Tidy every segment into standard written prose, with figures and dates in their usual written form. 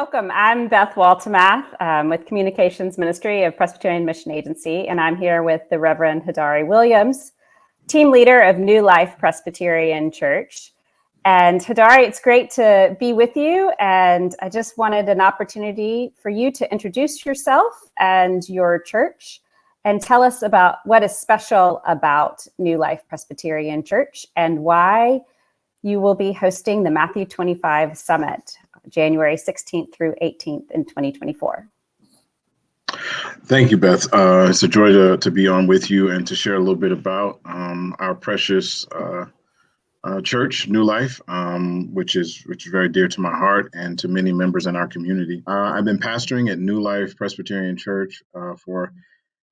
Welcome. I'm Beth Waltemath with Communications Ministry of Presbyterian Mission Agency, and I'm here with the Reverend Hodari Williams, team leader of New Life Presbyterian Church. And Hodari, it's great to be with you, and I just wanted an opportunity for you to introduce yourself and your church and tell us about what is special about New Life Presbyterian Church and why you will be hosting the Matthew 25 Summit, January 16th through 18th in 2024. Thank you, Beth. It's a joy to be on with you and to share a little bit about our precious church, New Life, which is very dear to my heart and to many members in our community. I've been pastoring at New Life Presbyterian Church for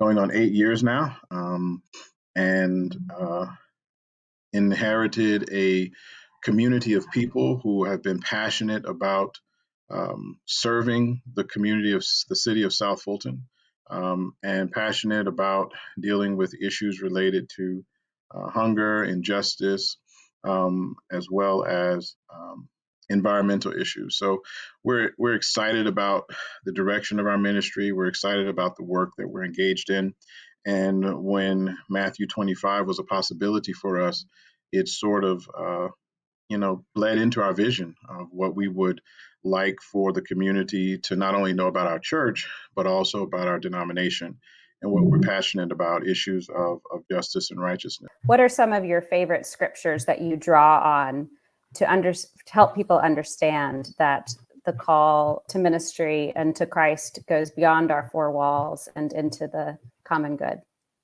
going on 8 years now, and inherited a community of people who have been passionate about serving the community of the city of South Fulton, and passionate about dealing with issues related to hunger, injustice, as well as environmental issues. So we're excited about the direction of our ministry. We're excited about the work that we're engaged in. And when Matthew 25 was a possibility for us, it sort of bled into our vision of what we would like for the community to not only know about our church, but also about our denomination and what we're passionate about, issues of justice and righteousness. What are some of your favorite scriptures that you draw on to help people understand that the call to ministry and to Christ goes beyond our four walls and into the common good?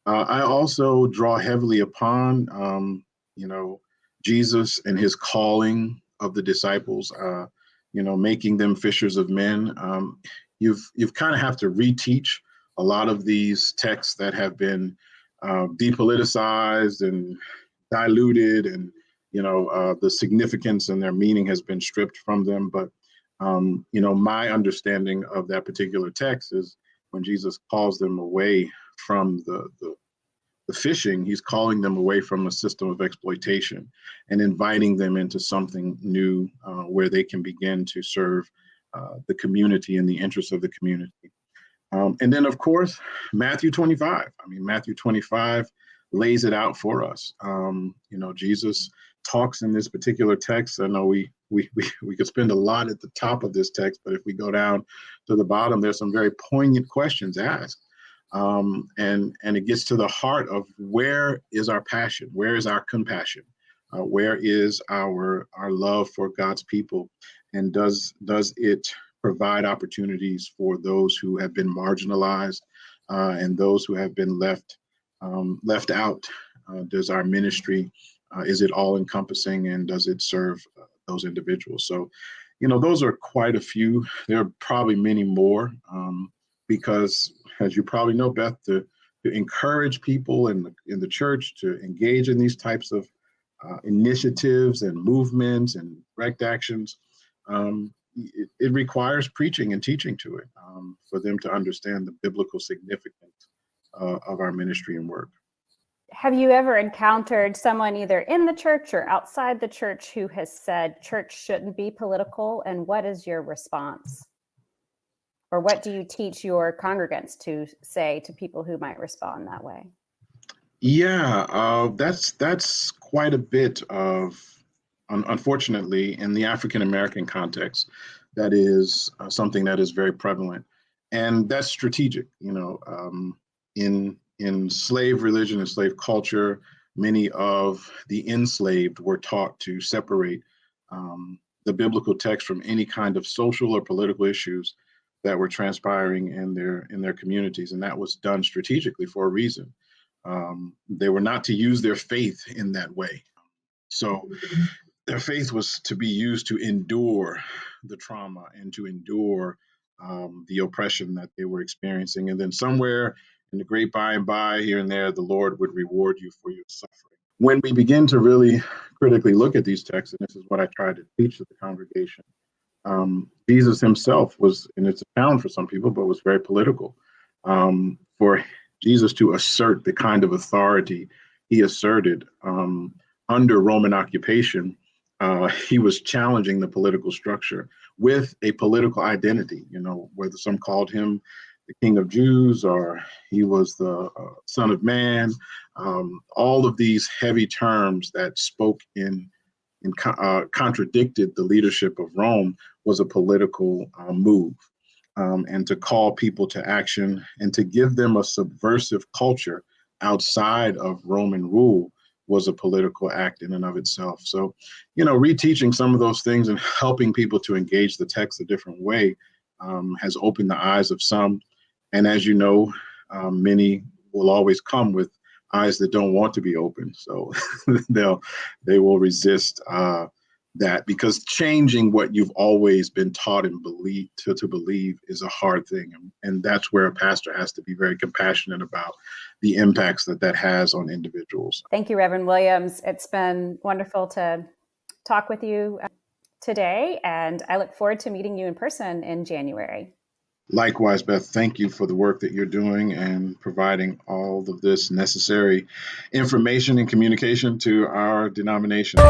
I also draw heavily upon, Jesus and his calling of the disciples, making them fishers of men. You've kind of have to reteach a lot of these texts that have been depoliticized and diluted, and the significance and their meaning has been stripped from them. But my understanding of that particular text is when Jesus calls them away from the fishing, he's calling them away from a system of exploitation and inviting them into something new, where they can begin to serve the community in the interest of the community. And then, of course, Matthew 25. Matthew 25 lays it out for us. Jesus talks in this particular text. I know we could spend a lot at the top of this text, but if we go down to the bottom, there's some very poignant questions asked. And it gets to the heart of where is our passion? Where is our compassion? Where is our love for God's people? And does it provide opportunities for those who have been marginalized and those who have been left out? Does our ministry, is it all encompassing, and does it serve those individuals? So, those are quite a few. There are probably many more. Because, as you probably know, Beth, to encourage people in the church to engage in these types of initiatives and movements and direct actions, it requires preaching and teaching to it for them to understand the biblical significance of our ministry and work. Have you ever encountered someone either in the church or outside the church who has said church shouldn't be political? And what is your response? Or what do you teach your congregants to say to people who might respond that way? Yeah, that's quite a bit of, unfortunately, in the African American context, that is something that is very prevalent, and that's strategic. In slave religion and slave culture, many of the enslaved were taught to separate the biblical text from any kind of social or political issues that were transpiring in their communities, and that was done strategically for a reason. They were not to use their faith in that way. So their faith was to be used to endure the trauma and to endure the oppression that they were experiencing. And then somewhere in the great by and by, here and there, the Lord would reward you for your suffering. When we begin to really critically look at these texts, and this is what I try to teach to the congregation, Jesus himself was, and it's a challenge for some people, but was very political. For Jesus to assert the kind of authority he asserted under Roman occupation he was challenging the political structure with a political identity, whether some called him the King of Jews or he was the Son of Man. All of these heavy terms that spoke contradicted the leadership of Rome was a political move. And to call people to action and to give them a subversive culture outside of Roman rule was a political act in and of itself. So, reteaching some of those things and helping people to engage the text a different way has opened the eyes of some. And as you know, many will always come with eyes that don't want to be open. So they will resist that, because changing what you've always been taught and to believe is a hard thing. And that's where a pastor has to be very compassionate about the impacts that has on individuals. Thank you, Reverend Williams. It's been wonderful to talk with you today, and I look forward to meeting you in person in January. Likewise, Beth, thank you for the work that you're doing and providing all of this necessary information and communication to our denomination.